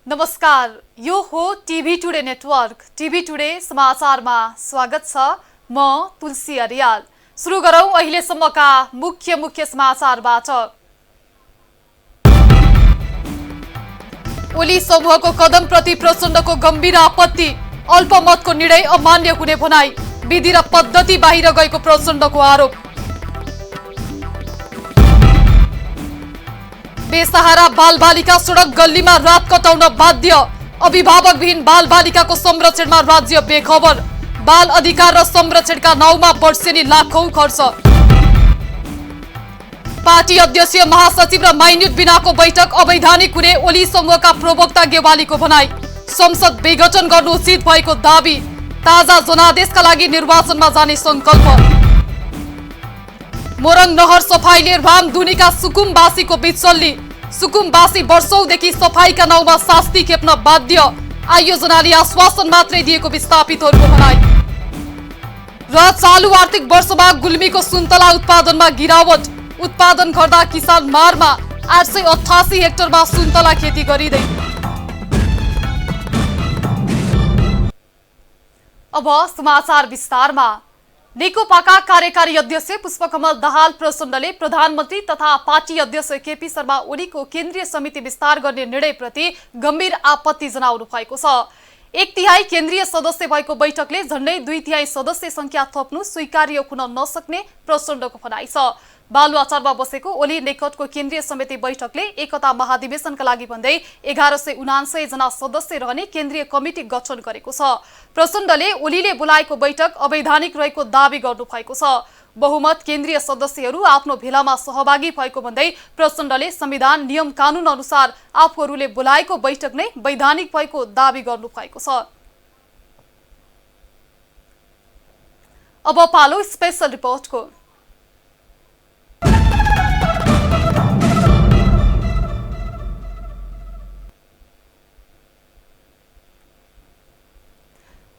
नमस्कार, यो हो TV today network. TV today समाचारमा स्वागत छ। म तुलसी अरियाल। सुरु गरौं अहिलेसम्मका मुख्य समाचारबाट। ओली समूहको कदमप्रति प्रचण्डको गम्भीर आपत्ति। अल्पमतको निर्णय अमान्य हुने भनाई। विधि र पद्धति बाहिर गएको प्रचण्डको आरोप। बेसहारा बालबालिका सडक गल्लीमा रात कटाउन बाध्य। अभिभावकविहीन बालबालिकाको संरक्षणमा राज्य बेखबर। बाल अधिकार र संरक्षणका नाउँमा वर्षेनी लाखौं खर्च। पार्टी अध्यक्षीय महासचिव र माइन्युट बिनाको बैठक अवैधानिक हुने ओली समूहका प्रवक्ता गेवालीको भनाई। संसद विघटन गर्नु उचित भएको दावी। ताजा जनादेशका लागि निर्वाचनमा जाने संकल्प। मोरङ नहर सफाइले रामधुनीका सुकुमवासीको बिचल्ली। सुकुमवासी वर्षौंदेखि सफाईका नाउँमा शास्ति खेप्न बाध्य। आयोजनाले आश्वासन मात्रै दिएको विस्थापितहरूको भनाई। र चालु आर्थिक वर्षमा गुल्मीको सुन्तला उत्पादनमा गिरावट। उत्पादन गर्दा किसान मारमा। 888 हेक्टरमा सुन्तला खेती गरिँदै। अब समाचार विस्तारमा। नेकपाका कार्यकारी अध्यक्ष पुष्पकमल दाहाल प्रचण्डले प्रधानमन्त्री तथा पार्टी अध्यक्ष केपी शर्मा ओलीको केन्द्रीय समिति विस्तार गर्ने निर्णयप्रति गम्भीर आपत्ति जनाउनु भएको छ। 1/3 केन्द्रीय सदस्य भएको बैठकले झण्डै 2/3 सदस्य संख्या थप्नु स्वीकार्य हुन नसक्ने प्रचण्डको भनाइ छ। बालुवाचारमा बसेको ओली नेकटको केन्द्रीय समिति बैठकले एकता महाधिवेशनका लागि भन्दै 1179 जना सदस्य रहने केन्द्रीय कमिटी गठन गरेको छ। प्रचण्डले ओलीले बोलाएको बैठक अवैधानिक रहेको दावी गर्नु भएको छ। बहुमत केन्द्रीय सदस्यहरू आफ्नो भेलामा सहभागी भएको भन्दै प्रचण्डले संविधान नियम कानून अनुसार आफूहरूले बोलाएको बैठक नै वैधानिक भएको दावी गर्नु भएको छ। अब पालो स्पेशल रिपोर्टको।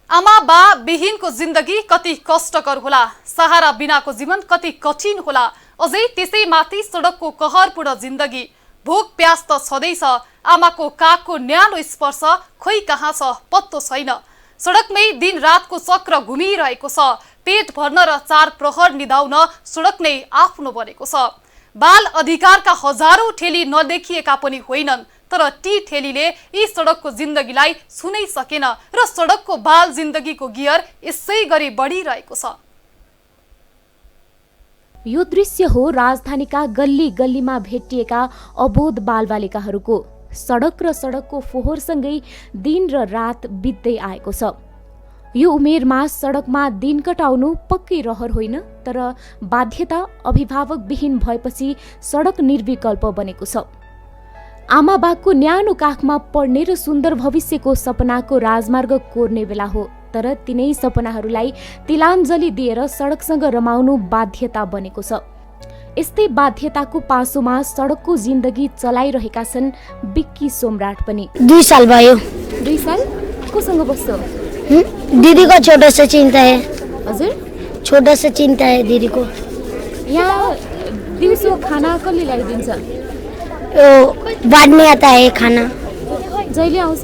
आमा बा विहीनको जिन्दगी कति कष्टकर होला। सहारा बिनाको जीवन कति कठिन होला। अझै त्यसैमाथि सडकको कहरपूर्ण जिन्दगी। भोक प्यास त छँदैछ। आमाको काखको न्यानो स्पर्श खोइ कहाँ छ पत्तो छैन। सडकमै दिन रातको चक्र घुमिरहेको छ। पेट भर्न र 4 प्रहर निदाउन सडक नै आफ्नो बनेको छ। बाल अधिकारका हजारौं ठेली नदेखिएका पनि होइनन्, तर ती ठेलीले यी सडकको जिन्दगीलाई छुनै सकेन र सडकको बाल जिन्दगीको गियर यसै गरी बढिरहेको छ। यो दृश्य हो राजधानीका गल्ली गल्लीमा भेटिएका अबोध बालबालिकाहरूको। सडक र सडकको फोहोरसँगै दिन र रात बित्दै आएको छ। यो उमेरमा सडकमा दिन कटाउनु पक्कै रहर होइन, तर बाध्यता अभिभावक विहीन भएपछि सडक निर्विकल्प बनेको छ। आमा बाको न्यानो काखमा पढ्ने र सुन्दर भविष्यको सपनाको राजमार्ग कोर्ने बेला हो, तर तिनै सपनाहरूलाई तिलाञ्जली दिएर सडकसँग रमाउनु बाध्यता बनेको छ। यस्तै बाध्यताको पासोमा सडकको जिन्दगी चलाइरहेका छन् बिक्की सोमराट पनि। 2 साल भयो। 2 साल कोसँग बस्छौ? दीदी को छोटा सा चिंता है। हजुर, छोटा सा चिंता है दीदी को। यहाँ दिउँसो खाना कसले ल्याइदिन्छ? बाँड्ने आता है खाना। जहिले आउँछ?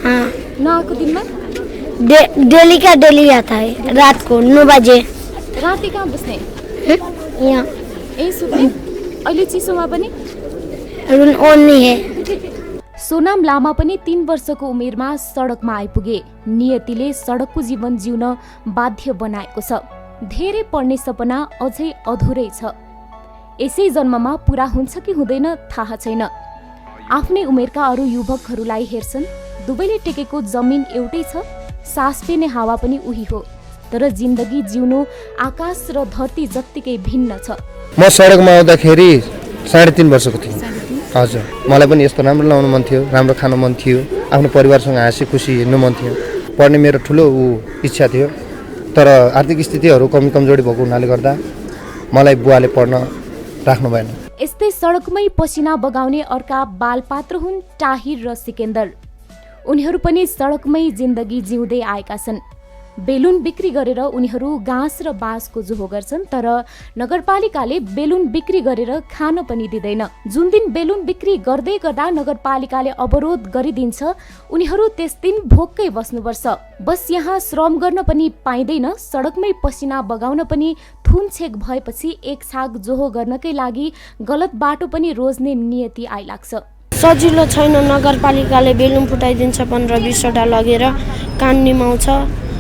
हाँ, नआएको दिनमा? डेली का डेली आता है। रात को 9 बजे। राति कहाँ बस्ने? यहाँ ए सुत्ने? अहिले चिसोमा पनि? ऑन नहीं है। सोनाम लामा पनि 3 वर्षको उमेरमा सडकमा आइपुगे। नियतिले सडकको जीवन जिउन बाध्य बनाएको छ। धेरै पढ्ने सपना अझै अधुरै छ। यसै जन्ममा पूरा हुन्छ कि हुँदैन थाहा छैन। आफ्नै उमेरका अरू युवकहरूलाई हेर्छन्। दुवैले टेकेको जमिन एउटै छ, सास फेर्ने हावा पनि उही हो, तर जिन्दगी जिउनु आकाश र धरती जत्तिकै भिन्न छ। म सडकमा आउँदाखेरि 3.5 वर्षको थिएँ। हजुर, मलाई पनि यस्तो राम्रो लाउनु मन थियो, राम्रो खान मन थियो, आफ्नो परिवारसँग हाँसी खुसी हिँड्नु मन थियो। पढ्ने मेरो ठुलो इच्छा थियो, तर आर्थिक स्थितिहरू कमजोरी भएको हुनाले गर्दा मलाई बुवाले पढ्न राख्नु भएन। यस्तै सडकमै पसिना बगाउने अर्का बालपात्र हुन् टाहिर र सिकेन्दर। उनीहरू पनि सडकमै जिन्दगी जिउँदै आएका छन्। बेलुन बिक्री गरेर उनीहरू घाँस र बाँसको जोहो गर्छन्, तर नगरपालिकाले बेलुन बिक्री गरेर खान पनि दिँदैन। जुन दिन बेलुन बिक्री गर्दै गर्दा नगरपालिकाले अवरोध गरिदिन्छ, उनीहरू त्यस दिन भोकै बस्नुपर्छ। बस यहाँ श्रम गर्न पनि पाइँदैन, सडकमै पसिना बगाउन पनि थुनछेक भएपछि एक छाक जोहो गर्नकै लागि गलत बाटो पनि रोज्ने नियति आइलाग्छ। सजिलो छैन, नगरपालिकाले बेलुन फुटाइदिन्छ 15-20वटा लगेर कान निमाउँछ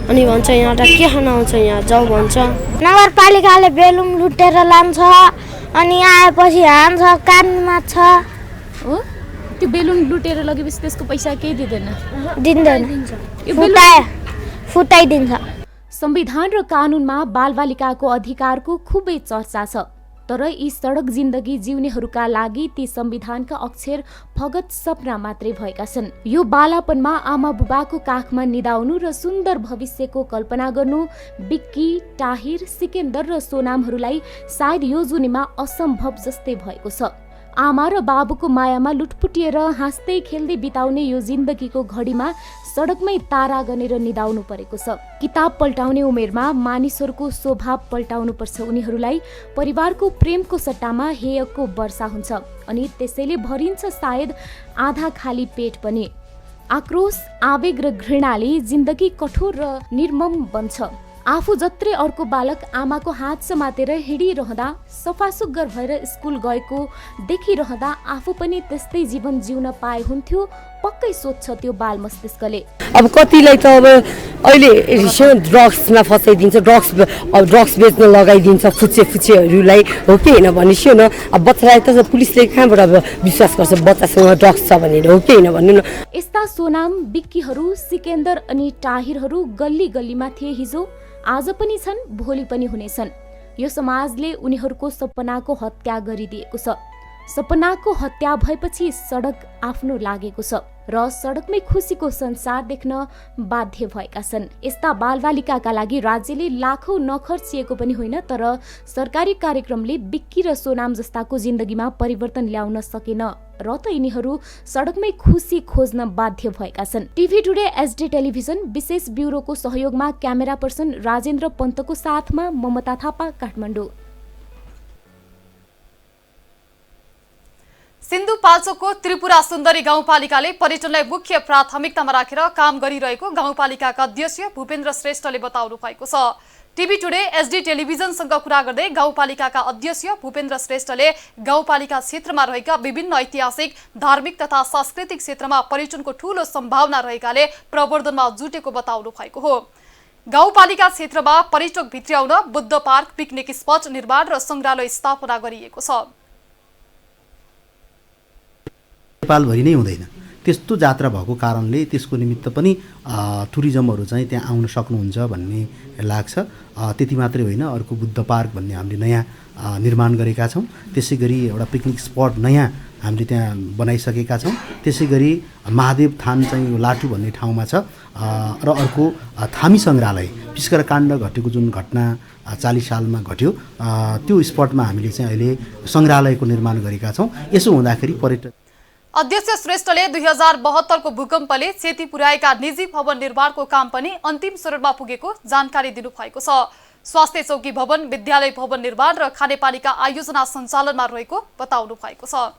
अनि भन्छ यहाँबाट के खान आउँछ, यहाँ जाऊ भन्छ। नगरपालिकाले बेलुन लुटेर लान्छ अनि आएपछि हान्छ, कान निमान्छ। हो, त्यो बेलुन लुटेर लगेपछि त्यसको पैसा केही दिँदैन, फुटाइदिन्छ। संविधान र कानुनमा बालबालिकाको अधिकारको खुबै चर्चा छ, तर यी सडक जिन्दगी जिउनेहरूका लागि ती संविधानका अक्षर फगत सपना मात्रै भएका छन्। यो बालापनमा आमा बुबाको काखमा निदाउनु र सुन्दर भविष्यको कल्पना गर्नु बिक्की, टाहिर, सिकेन्दर र सोनामहरूलाई सायद यो जुनीमा असम्भव जस्तै भएको छ। आमा र बाबुको मायामा लुटपुटिएर हाँस्दै खेल्दै बिताउने यो जिन्दगीको घडीमा सडकमै तारा गनेर निदाउनु परेको छ। किताब पल्टाउने उमेरमा मानिसहरूको स्वभाव पल्टाउनु पर्छ। उनीहरूलाई परिवारको प्रेमको सट्टामा हेयको वर्षा हुन्छ अनि त्यसैले भरिन्छ सायद आधा खाली पेट पनि। आक्रोश, आवेग र घृणाले जिन्दगी कठोर र निर्मम बन्छ। आफू जत्रै अर्को बालक आमाको हात समातेर हिँडिरहँदा, सफासुग्घर भएर स्कुल गएको देखिरहँदा आफू पनि त्यस्तै जीवन जिउन पाए हुन्थ्यो, पक्कै सोध्छ त्यो बाल मस्तिष्कले। अब कतिलाई त अब अहिले ड्रग्समा फसाइदिन्छ, ड्रग्स बेच्न लगाइदिन्छ फुच्चेहरूलाई, हो कि होइन भनेपछि न। अब बच्चालाई त पुलिसले कहाँबाट अब विश्वास गर्छ बच्चासँग ड्रग्स छ भनेर, हो कि होइन भन्नु न। यस्ता सोनाम, बिक्कीहरू, सिकेन्दर अनि टाहिरहरू गल्ली गल्लीमा थिए हिजो, आज पनि छन्, भोलि पनि हुनेछन्। यो समाजले उनीहरूको सपनाको हत्या गरिदिएको छ। सपनाको हत्या भएपछि सडक आफ्नो लागेको छ र सडकमै खुसीको संसार देख्न बाध्य भएका छन्। यस्ता बालबालिकाका लागि राज्यले लाखौं नखर्चिएको पनि होइन, तर सरकारी कार्यक्रमले बिक्की र सोनाम जस्ताको जिन्दगीमा परिवर्तन ल्याउन सकेन र त यिनीहरू सडकमै खुसी खोज्न बाध्य भएका छन्। टिभी टुडे एसडी टेलिभिजन विशेष ब्युरोको सहयोगमा क्यामेरा पर्सन राजेन्द्र पन्तको साथमा ममता थापा, काठमाडौँ। सिन्धुपाल्चोकको त्रिपुरा सुन्दरी गाउँपालिकाले पर्यटनलाई मुख्य प्राथमिकतामा राखेर काम गरिरहेको गाउँपालिकाका अध्यक्ष भूपेन्द्र श्रेष्ठले बताउनु भएको छ। टिभी टुडे एसडी टेलिभिजनसँग कुरा गर्दै गाउँपालिकाका अध्यक्ष भूपेन्द्र श्रेष्ठले गाउँपालिका क्षेत्रमा रहेका विभिन्न ऐतिहासिक, धार्मिक तथा सांस्कृतिक क्षेत्रमा पर्यटनको ठूलो सम्भावना रहेकाले प्रवर्धनमा जुटेको बताउनु भएको हो। गाउँपालिका क्षेत्रमा पर्यटक भित्र्याउन बुद्ध पार्क, पिकनिक स्पट निर्माण र संग्रहालय स्थापना गरिएको छ। नेपालभरि नै हुँदैन, त्यस्तो जात्रा भएको कारणले त्यसको निमित्त पनि टुरिज्महरू चाहिँ त्यहाँ आउन सक्नुहुन्छ भन्ने लाग्छ। त्यति मात्रै होइन, अर्को बुद्ध पार्क भन्ने हामीले नयाँ निर्माण गरेका छौँ। त्यसै गरी एउटा पिकनिक स्पट नयाँ हामीले त्यहाँ बनाइसकेका छौँ। त्यसै गरी महादेव थान चाहिँ लाटु भन्ने ठाउँमा छ र अर्को थामी सङ्ग्रहालय, विशेष गरेर काण्ड घटेको जुन घटना 40 सालमा घट्यो त्यो स्पटमा हामीले चाहिँ अहिले सङ्ग्रहालयको निर्माण गरेका छौँ। यसो हुँदाखेरि पर्यटक अध्यक्ष श्रेष्ठले 2072 को भूकम्पले क्षति पुर्याएका निजी भवन निर्माणको काम पनि अन्तिम चरणमा पुगेको जानकारी दिनुभएको छ। स्वास्थ्य चौकी भवन, विद्यालय भवन निर्माण र खानेपानीका आयोजना सञ्चालनमा रहेको बताउनु भएको छ।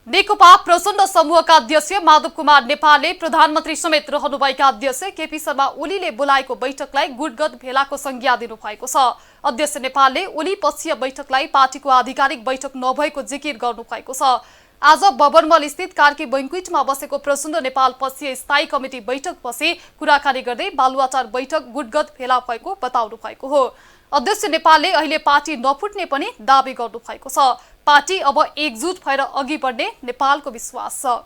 नेकपा प्रचण्ड समूहका अध्यक्ष माधव कुमार नेपालले प्रधानमन्त्री समेत रहनुभएका अध्यक्ष केपी शर्मा ओलीले बोलाएको बैठकलाई गुटगत भेलाको संज्ञा दिनुभएको छ। अध्यक्ष नेपालले ओली पक्षीय बैठकलाई पार्टीको आधिकारिक बैठक नभएको जिकिर गर्नुभएको छ। आज बबरमल स्थित कार्की बैंक्वेटमा बसेको प्रचण्ड नेपाल पक्षीय स्थायी कमिटी बैठकपछि कुराकानी गर्दै बालुवाटार बैठक गुटगत भेला भएको बताउनु भएको हो। अध्यक्ष नेपालले अहिले पार्टी नफुट्ने पनि दावी गर्नु भएको छ। पार्टी अब एकजुट भएर अघि बढ्ने नेपालको विश्वास छ।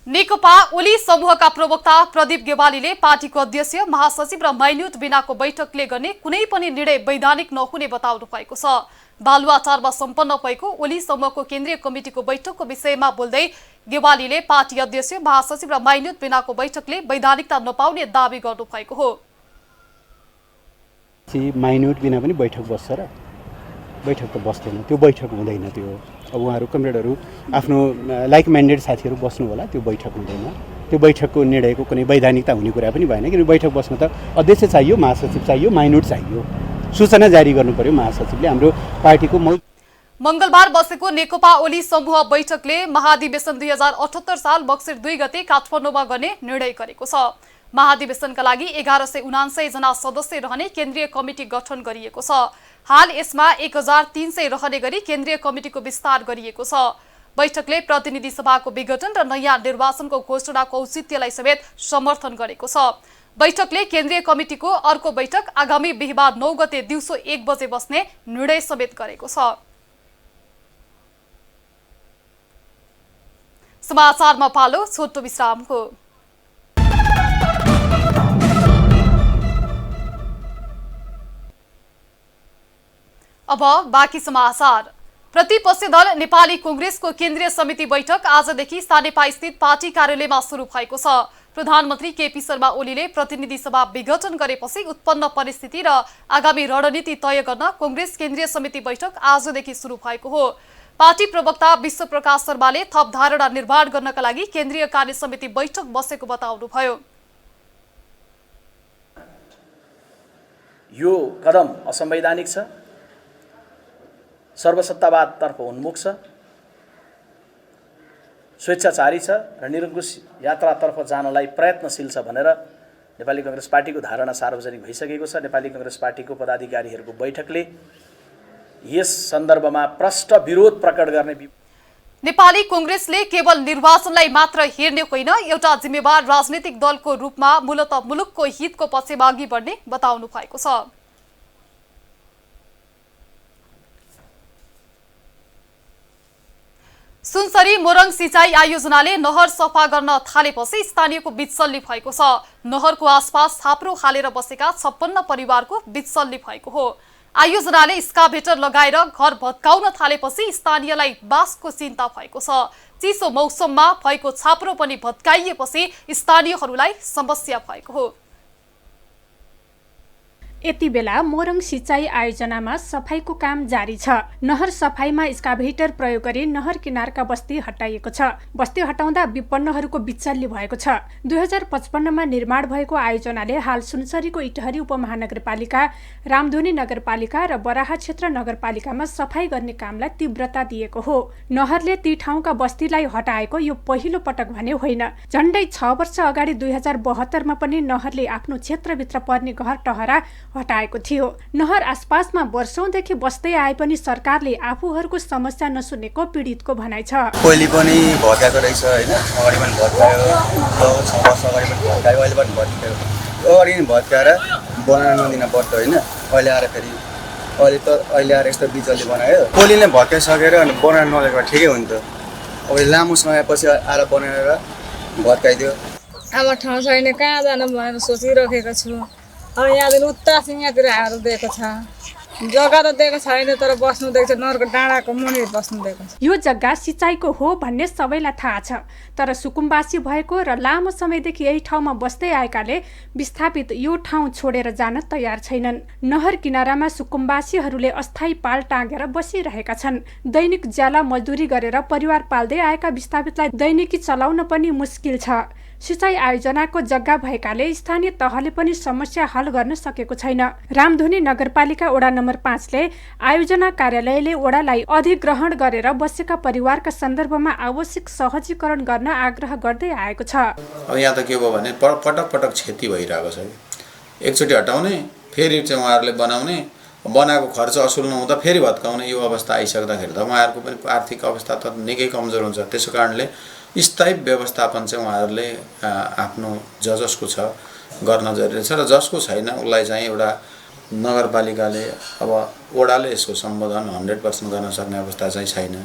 नेकपा ओली समूहका प्रवक्ता प्रदीप गेवालीले पार्टीको अध्यक्ष, महासचिव र माइन्युट बिनाको बैठकले गर्ने कुनै पनि निर्णय वैधानिक नहुने बताउनु भएको छ। बालुवाटारमा सम्पन्न भएको ओली समूहको केन्द्रीय कमिटिको बैठकको विषयमा बोल्दै गेवालीले पार्टी अध्यक्ष, महासचिव र माइन्युट बिनाको बैठकले वैधानिकता नपाउने दावी गर्नु भएको हो। माइन्युट बिना पनि बैठक बस्छ र बैठक त बस्दैन, त्यो बैठक हुँदैन। त्यो अब उहाँहरू कमरेडहरू आफ्नो लाइक माइन्डेड साथीहरू बस्नु होला, त्यो बैठक हुँदैन। त्यो बैठकको निर्णयको कुनै वैधानिकता हुने कुरा पनि भएन, किनभने बैठक बस्न त अध्यक्ष चाहियो, महासचिव चाहियो, माइनोट चाहियो, सूचना जारी गर्नु पर्यो महासचिवले। हाम्रो पार्टीको मंगलबार बसेको नेकपा ओली समूह बैठकले महाधिवेशन 2078 साल मक्सिर 2 गते काठमाडौँमा गर्ने निर्णय गरेको छ। महाधिवेशनका लागि 1179 जना सदस्य रहने केन्द्रीय कमिटी गठन गरिएको छ। हाल यसमा 1300 रहने गरी केन्द्रीय कमिटीको विस्तार गरिएको छ। बैठकले प्रतिनिधि सभाको विघटन र नयाँ निर्वाचनको घोषणाको औचित्यलाई समेत समर्थन गरेको छ। बैठकले केन्द्रीय कमिटीको अर्को बैठक आगामी बिहीबार 9 गते दिउँसो 1 बजे बस्ने निर्णय समेत गरेको छ। समाचारमा पालो छोटो विश्रामको। अब बाँकी समाचार। प्रतिपक्षी दल नेपाली कांग्रेसको केन्द्रीय समिति बैठक आजदेखि सानेपा स्थित पार्टी कार्यालयमा सुरु भएको छ। प्रधानमन्त्री केपी शर्मा ओलीले प्रतिनिधि सभा विघटन गरेपछि उत्पन्न परिस्थिति र आगामी रणनीति तय गर्न कांग्रेस केन्द्रीय समिति बैठक आजदेखि सुरु भएको हो। पार्टी प्रवक्ता विश्व प्रकाश शर्माले थप धारणा निर्माण गर्नका लागि केन्द्रीय कार्य समिति बैठक बसेको बताउनुभयो। यो कदम असंवैधानिक छ, सर्वसत्तावादतर्फ उन्मुख छ, स्वेच्छाचारी छ र निरङ्कुश यात्रातर्फ जानलाई प्रयत्नशील छ भनेर नेपाली कांग्रेस पार्टीको धारणा सार्वजनिक भइसकेको छ। नेपाली कांग्रेस पार्टीको पदाधिकारीहरूको बैठकले यस सन्दर्भमा प्रष्ट विरोध प्रकट गर्ने। नेपाली कांग्रेसले केवल निर्वाचनलाई मात्र हेर्ने होइन, एउटा जिम्मेवार राजनीतिक दलको रूपमा मूलतः मुलुकको हितको पक्षमा अघि बढ्ने बताउनु भएको छ। सुनसरी मोरङ सिंचाई आयोजनाले नहर सफा गर्न थालेपछि स्थानीयको विचल्ली भएको छ। नहरको आसपास छाप्रो हालेर बसेका 56 परिवारको विचल्ली भएको हो। आयोजनाले स्काभेटर लगाएर घर भत्काउन थालेपछि स्थानीयलाई बासको चिन्ता भएको छ। चिसो मौसममा भएको छाप्रो पनि भत्काइएपछि स्थानीयहरूलाई समस्या भएको हो। यति बेला मोरङ सिंचाई आयोजनामा सफाईको काम जारी छ। नहर सफाईमा स्काभेटर प्रयोग गरी नहर किनारका बस्ती हटाइएको छ। बस्ती हटाउँदा विपन्नहरूको विचल्ली भएको छ। 2055 मा निर्माण भएको आयोजनाले हाल सुनसरीको इटहरी उपमहानगरपालिका, रामधुनी नगरपालिका र बराहा क्षेत्र नगरपालिकामा सफाई गर्ने कामलाई तीव्रता दिएको हो। नहरले ती ठाउँका बस्तीलाई हटाएको यो पहिलो पटक भने होइन। झण्डै 6 वर्ष अगाडि 2072 मा पनि नहरले आफ्नो क्षेत्रभित्र पर्ने घर टहरा हटाएको थियो। नहर आसपासमा वर्षौंदेखि बस्दै आए पनि सरकारले आफूहरूको समस्या नसुनेको पीडितको भनाइ छ। पहिले पनि भत्काएको रहेछ हैन, अगाडि पनि भत्कायो, 6 वर्ष अगाडि पनि भत्कायो, अहिले पनि भत्कायो। अगाडि पनि भत्काएर बनाउन नदिन पर्थ्यो हैन, अहिले आएर फेरि अहिले आएर यस्तो बिचल्ली बनायो। पहिले नै भत्काइसकेर अनि बनाउन नदिएको ठिकै हो नि त। अब लामो समयपछि आएर बनाएर भत्काइदियो। अब ठाउँ छैन, कहाँ जानु भनेर सोचिरहेको छु। अब यहाँदेखि उत्ता सिंहतिर आएर दिएको छ, जग्गा त दिएको छैन, तर बस्नु दिएको छ, नहरको डाँडाको मुनि बस्नु दिएको छ। यो जग्गा सिँचाइको हो भन्ने सबैलाई थाहा छ, तर सुकुम्बासी भएको र लामो समयदेखि यही ठाउँमा बस्दै आएकाले विस्थापित यो ठाउँ छोडेर जान तयार छैनन्। नहर किनारामा सुकुम्बासीहरूले अस्थायी पाल टाँगेर बसिरहेका छन्। दैनिक ज्याला मजदुरी गरेर परिवार पाल्दै आएका विस्थापितलाई दैनिकी चलाउन पनि मुस्किल छ। सिँचाइ आयोजनाको जग्गा भएकाले स्थानीय तहले पनि समस्या हल गर्न सकेको छैन। रामधुनी नगरपालिका वडा नम्बर 5 ले आयोजना कार्यालयले वडालाई अधिग्रहण गरेर बसेका परिवारका सन्दर्भमा आवश्यक सहजीकरण गर्न आग्रह गर्दै आएको छ। अब यहाँ त के भयो भने पटक पटक क्षति भइरहेको छ। एकचोटि हटाउने, फेरि चाहिँ उहाँहरूले बनाउने, बनाएको खर्च असुल नहुँदा फेरि भत्काउने यो अवस्था आइसक्दाखेरि त उहाँहरूको पनि आर्थिक अवस्था त निकै कमजोर हुन्छ। त्यसो कारणले स्थायी व्यवस्थापन चाहिँ उहाँहरूले आफ्नो जसको छ गर्न जरुरी छ, र जसको छैन उसलाई चाहिँ एउटा नगरपालिकाले अब वडाले यसको सम्बोधन 100% गर्न सक्ने अवस्था चाहिँ छैन।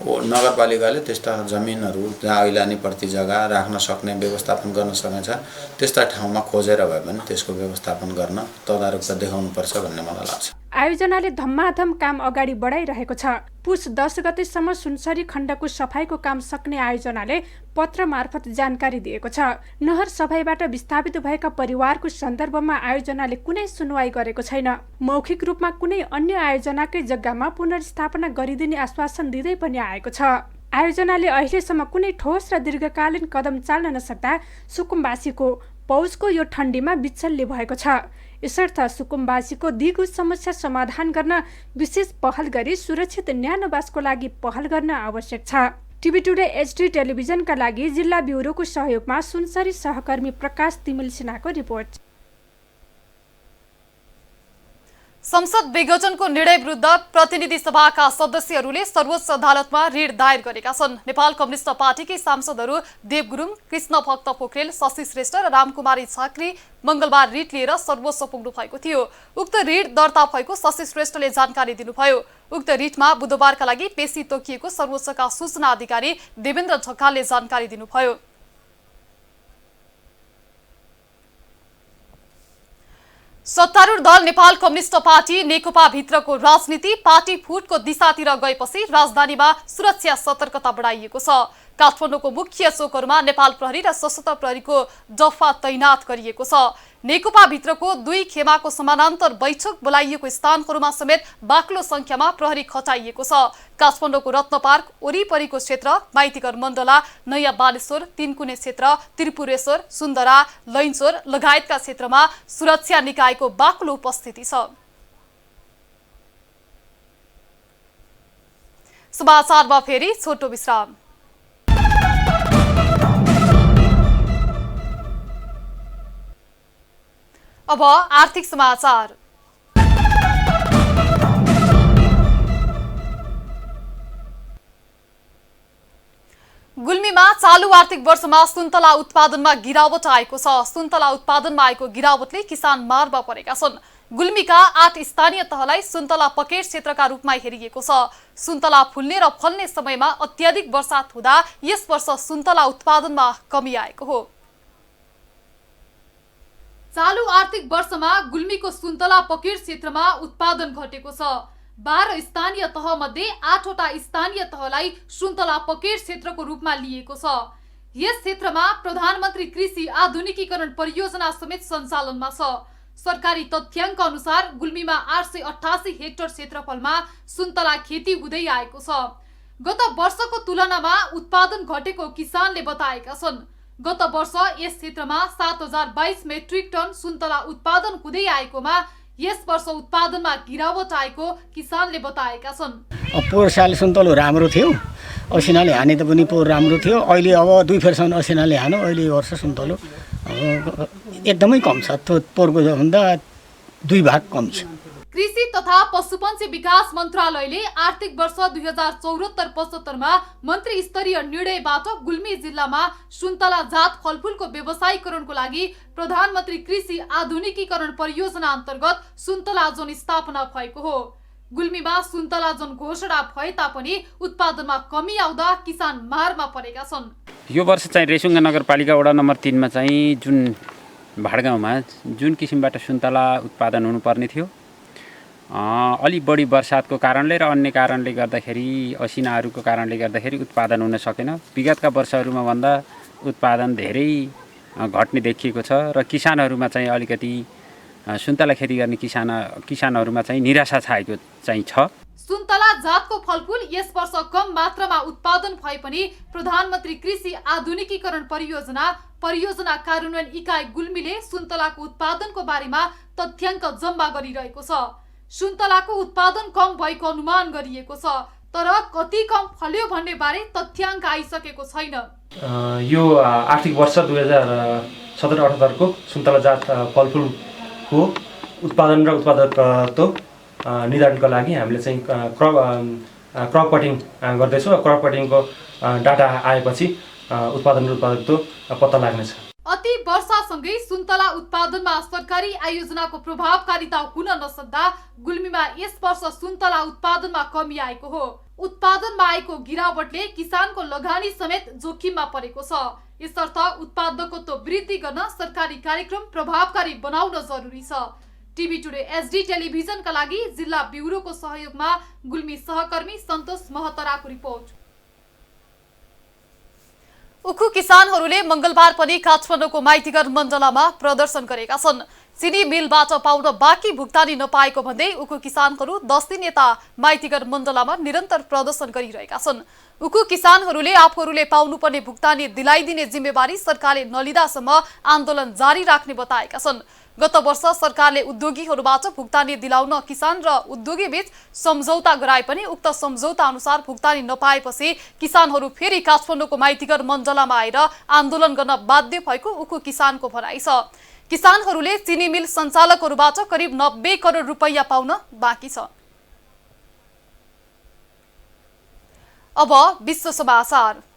नगरपालिकाले त्यस्ता जमिनहरू जहाँ ऐलानी प्रति जग्गा राख्न सक्ने व्यवस्थापन गर्न सक्ने छ त्यस्ता ठाउँमा खोजेर भए पनि त्यसको व्यवस्थापन गर्न तदारुकता देखाउनुपर्छ भन्ने मलाई लाग्छ। आयोजनाले धम्माधम काम अगाडि बढाइरहेको छ। पुस 10 गतेसम्म सुनसरी खण्डको सफाईको काम सक्ने आयोजनाले पत्र मार्फत जानकारी दिएको छ। नहर सफाईबाट विस्थापित भएका परिवारको सन्दर्भमा आयोजनाले कुनै सुनवाई गरेको छैन। मौखिक रूपमा कुनै अन्य आयोजनाकै जग्गामा पुनर्स्थापना गरिदिने आश्वासन दिँदै पनि आएको छ। आयोजनाले अहिलेसम्म कुनै ठोस र दीर्घकालीन कदम चाल्न नसक्दा सुकुम्बासीको पौषको यो ठण्डीमा बिचल्ली भएको छ। यसर्थ सुकुम्बासीको दिगो समस्या समाधान गर्न विशेष पहल गरी सुरक्षित न्यानोवासको लागि पहल गर्न आवश्यक छ। टिभी टुडे HD टेलिभिजनका लागि जिल्ला ब्युरोको सहयोगमा सुनसरी सहकर्मी प्रकाश तिमिल सिन्हाको रिपोर्ट। संसद विघटनको निर्णय विरुद्ध प्रतिनिधि सभाका सदस्यहरूले सर्वोच्च अदालतमा रिट दायर गरेका छन्। नेपाल कम्युनिस्ट पार्टीकै सांसदहरू देव गुरुङ, कृष्ण भक्त पोखरेल, शशि श्रेष्ठ र रामकुमारी झाँक्री मंगलबार रिट लिएर सर्वोच्च पुग्नु भएको थियो। उक्त रिट दर्ता भएको शशि श्रेष्ठले जानकारी दिनुभयो। उक्त रिटमा बुधबारका लागि पेशी तोकिएको सर्वोच्चका सूचना अधिकारी देवेन्द्र ढकालले जानकारी दिनुभयो। सत्तारूढ दल नेपाल कम्युनिस्ट पार्टी नेकपा भित्रको राजनीति पार्टी फुटको दिशातिर गएपछि राजधानीमा सुरक्षा सतर्कता बढाइएको छ। काठमाडौँको मुख्य चोकहरूमा नेपाल प्रहरी र सशस्त्र प्रहरीको डफा तैनात गरिएको छ। नेकपा भित्रको 2 खेमाको समानान्तर बैठक बोलाइएको स्थानहरूमा समेत बाक्लो संख्यामा प्रहरी खटाइएको छ। काठमाडौँको रत्न पार्क वरिपरिको क्षेत्र, माइतीघर मण्डला, नयाँ बालेश्वर, तीनकुने क्षेत्र, त्रिपुरेश्वर, सुन्दरा, लैनचोर लगायतका क्षेत्रमा सुरक्षा निकायको बाक्लो उपस्थिति छ। समाचारमा फेरि छोटो विश्राम। अब आर्थिक समाचार। गुल्मीमा चालू आर्थिक वर्षमा सुन्तला उत्पादनमा गिरावट आएको छ। सुन्तला उत्पादनमा आएको गिरावटले किसान मारमा परेका छन्। गुल्मीका 8 स्थानीय तहलाई सुन्तला पकेट क्षेत्रका रूपमा हेरिएको छ। सुन्तला फुल्ने र फल्ने समयमा अत्याधिक वर्षात हुँदा यस वर्ष सुन्तला उत्पादनमा कमी आएको हो। चालू आर्थिक वर्षमा गुल्मीको सुन्तला पकेट क्षेत्रमा उत्पादन घटेको छ। 12 स्थानीय तह मध्ये 8वटा स्थानीय तहलाई सुन्तला पकेट क्षेत्रको रूपमा लिएको छ। यस क्षेत्रमा प्रधानमन्त्री कृषि आधुनिकीकरण परियोजना समेत सञ्चालनमा छ। सरकारी तथ्याङ्क अनुसार गुल्मीमा 888 हेक्टर क्षेत्रफलमा सुन्तला खेती हुँदै आएको छ। गत वर्षको तुलनामा उत्पादन घटेको किसानले बताएका छन्। गत वर्ष यस क्षेत्रमा 7022 मेट्रिक टन सुन्तला उत्पादन हुँदै आएकोमा यस वर्ष उत्पादनमा गिरावट आएको किसानले बताएका छन्। पोहोर साल सुन्तलो राम्रो थियो, असिनाले हाने त पनि पोहोर राम्रो थियो। अहिले अब 2 फेरसम्म असिनाले हानो, अहिले वर्ष सुन्तलो एकदमै कम छ। पोहोरको भन्दा 2 भाग कम छ। कृषि तथा पशुपन्छी विकास मन्त्रालयले आर्थिक वर्ष 2074-75 मा मन्त्री स्तरीय निर्णयबाट गुल्मी जिल्लामा सुन्तला जात फलफुलको व्यवसायीकरणको लागि प्रधानमन्त्री कृषि आधुनिकीकरण परियोजना अन्तर्गत सुन्तला जोन स्थापना भएको हो। गुल्मीमा सुन्तला जोन घोषणा भए तापनि उत्पादनमा कमी आउँदा किसान मारमा परेका छन्। यो वर्ष चाहिँ रेसुङ्गा नगरपालिका वडा नम्बर 3 मा चाहिँ जुन भाडगाउँमा जुन किसिमबाट सुन्तला उत्पादन हुनुपर्ने थियो, अलि बढी वर्षातको कारणले र अन्य कारणले गर्दाखेरि, असिनाहरूको कारणले गर्दाखेरि उत्पादन हुन सकेन। विगतका वर्षहरूमा भन्दा उत्पादन धेरै घट्ने देखिएको छ र किसानहरूमा चाहिँ अलिकति सुन्तला खेती गर्ने किसानहरूमा चाहिँ निराशा छाएको चाहिँ छ। सुन्तला जातको फलफुल यस वर्ष कम मात्रामा उत्पादन भए पनि प्रधानमन्त्री कृषि आधुनिकीकरण परियोजना कार्यान्वयन इकाइ गुल्मीले सुन्तलाको उत्पादनको बारेमा तथ्याङ्क जम्मा गरिरहेको छ। सुन्तलाको उत्पादन कम भएको अनुमान गरिएको छ, तर कति कम फल्यो भन्ने बारे तथ्याङ्क आइसकेको छैन। यो आर्थिक वर्ष 2017-78 को सुन्तला जात फलफुलको उत्पादन र उत्पादकत्व निर्धारणका लागि हामीले चाहिँ क्रप कटिङ गर्दैछौँ। क्रप कटिङको डाटा आएपछि उत्पादन र उत्पादकत्व पत्ता लाग्नेछ। अति वर्षासँगै सुन्तला उत्पादनमा सरकारी आयोजनाको प्रभावकारिता हुन नसक्दा गुल्मीमा यस वर्ष सुन्तला उत्पादनमा कमी आएको हो। उत्पादनमा आएको गिरावटले किसानको लगानी समेत जोखिममा परेको छ। यसर्थ उत्पादकत्व वृद्धि गर्न सरकारी कार्यक्रम प्रभावकारी बनाउन जरुरी छ। टिभी टुडे एसडी टेलिभिजनका लागि जिल्ला ब्युरोको सहयोगमा गुल्मी सहकर्मी सन्तोष महतराको रिपोर्ट। उखु किसानहरूले मंगलबार पनि काठमाडौँको माइतीघर मण्डलामा प्रदर्शन गरेका छन्। चिनी मिलबाट पाउन बाँकी भुक्तानी नपाएको भन्दै उखु किसानहरू 10 दिन यता माइतीघर मण्डलामा निरन्तर प्रदर्शन गरिरहेका छन्। उखु किसानहरूले आफूहरूले पाउनुपर्ने भुक्तानी दिलाइदिने जिम्मेवारी सरकारले नलिँदासम्म आन्दोलन जारी राख्ने बताएका छन्। गत वर्ष सरकारले उद्योगीहरूबाट भुक्तानी दिलाउन किसान र उद्योगी बीच सम्झौता गराए पनि उक्त सम्झौता अनुसार भुक्तानी नपाएपछि किसानहरू फेरि काठमाडौँको माइतीघर मण्डलामा आएर आन्दोलन गर्न बाध्य भएको उखु किसानको भनाइ छ। किसानहरूले चिनी मिल सञ्चालकहरूबाट करिब 90 करोड रुपैयाँ पाउन बाँकी छ। अब विश्व समाचार।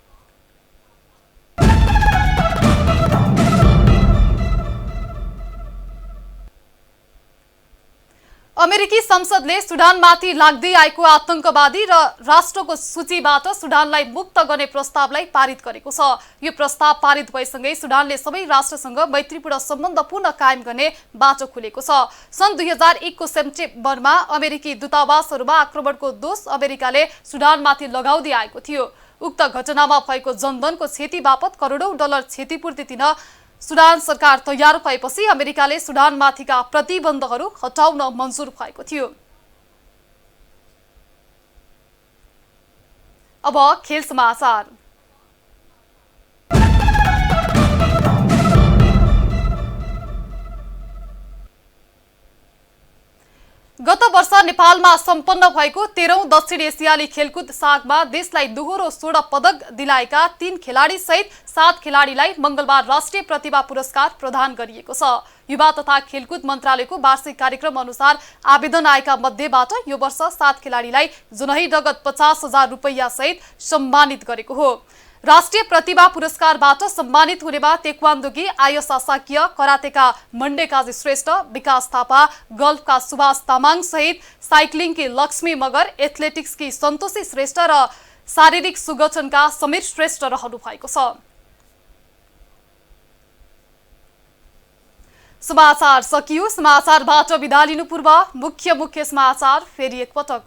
अमेरिकी संसदले सुडानमाथि लाग्दै आएको आतंकवादी र राष्ट्रको सूचीबाट सुडानलाई मुक्त गर्ने प्रस्तावलाई पारित गरेको छ। यो प्रस्ताव पारित भएसँगै सुडानले सबै राष्ट्रसँग मैत्रीपूर्ण सम्बन्ध पुनः कायम गर्ने बाटो खुलेको छ। सन् 2001 को सेप्टेम्बरमा अमेरिकी दूतावासहरूमा आक्रमणको दोष अमेरिकाले सुडानमाथि लगाउँदै आएको थियो। उक्त घटनामा भएको जनधनको क्षति बापत करोडौं डलर क्षतिपूर्ति दिन सुडान सरकार तयार भएपछि अमेरिकाले सुडानमाथिका प्रतिबन्धहरू हटाउन मन्जुर भएको थियो। अब खेल समाचार। गत वर्ष नेपालमा सम्पन्न भएको 13औं दक्षिण एसियाली खेलकुद सागमा देशलाई दोहोरो स्वर्ण पदक दिलाएका 3 खेलाडी सहित 7 खेलाडीलाई मंगलबार राष्ट्रिय प्रतिभा पुरस्कार प्रदान गरिएको छ। युवा तथा खेलकुद मन्त्रालयको वार्षिक कार्यक्रम अनुसार आवेदन आएका मध्येबाट यो वर्ष 7 खेलाडीलाई जुनही नगद 50,000 रुपैयाँ सहित सम्मानित गरेको हो। राष्ट्रिय प्रतिभा पुरस्कारबाट सम्मानित हुनेमा तेक्वान्दोकी आयसा साक्य, करातेका मण्डेकाजी श्रेष्ठ, विकास थापा, गल्फका सुभाष तामाङ सहित साइक्लिङकी लक्ष्मी मगर, एथलेटिक्सकी सन्तोषी श्रेष्ठ र शारीरिक सुगठनका समीर श्रेष्ठ रहनु भएको छ। समाचार सकियो। समाचारबाट बिदा लिनु पूर्व मुख्य समाचार फेरि एकपटक।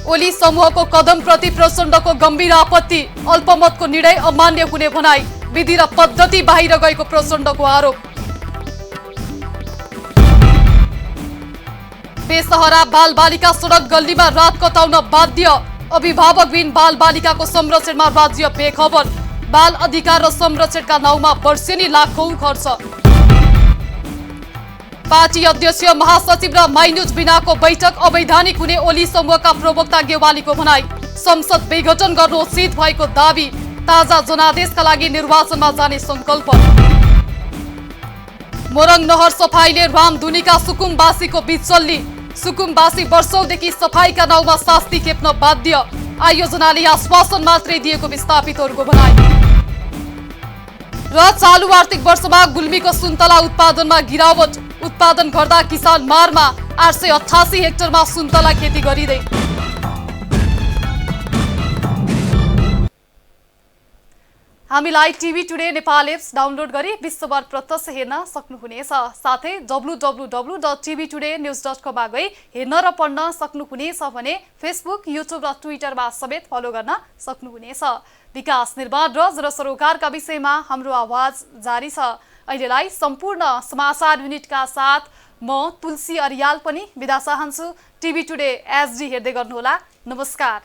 ओली समूहको कदमप्रति प्रचण्डको गम्भीर आपत्ति, अल्पमतको निर्णय अमान्य हुने भनाई, विधि र पद्धति बाहिर गएको प्रचण्डको आरोप। बेसहारा बालबालिका सडक गल्लीमा रात कटाउन बाध्य, अभिभावकविहीन बालबालिकाको संरक्षणमा राज्य बेखबर, बाल अधिकार र संरक्षणका नाउँमा वर्षेनी लाखौं खर्च। पार्टी अध्यक्ष महासचिव र माइन्युज बिनाको बैठक अवैधानिक हुने ओली समूहका प्रवक्ता गेवालीको भनाई, संसद विघटन गर्नु उचित भएको दावी, ताजा जनादेशका लागि निर्वाचनमा जाने संकल्प। मोरङ नहर सफाईले रामधुनीका सुकुमवासीको बिचल्ली, सुकुमवासी वर्षौंदेखि सफाईका नाउँमा शास्ति खेप्न बाध्य, आयोजनाले आश्वासन मात्रै दिएको विस्थापितहरूको भनाई। र चालु आर्थिक वर्षमा गुल्मीको सुन्तला उत्पादनमा गिरावट, उत्पादन गर्दा किसान मारमा, 888 हेक्टरमा सुन्तला खेती गरिँदै। हामीलाई TV today Nepal apps download गरी विश्वभर प्रत्यक्ष हेर्न सक्नुहुनेछ। साथै www.tvtoday.news.com मा गई हेर्न र पढ्न सक्नुहुनेछ भने फेसबुक, युट्युब र ट्विटरमा समेत फलो गर्न सक्नुहुनेछ। विकास निर्माण र जनसरोकारका विषयमा हाम्रो आवाज जारी छ। अहिलेलाई सम्पूर्ण समाचार युनिटका साथ म तुलसी अरियाल पनि बिदा चाहन्छु। टिभी टुडे एसडी हेर्दै गर्नुहोला। नमस्कार।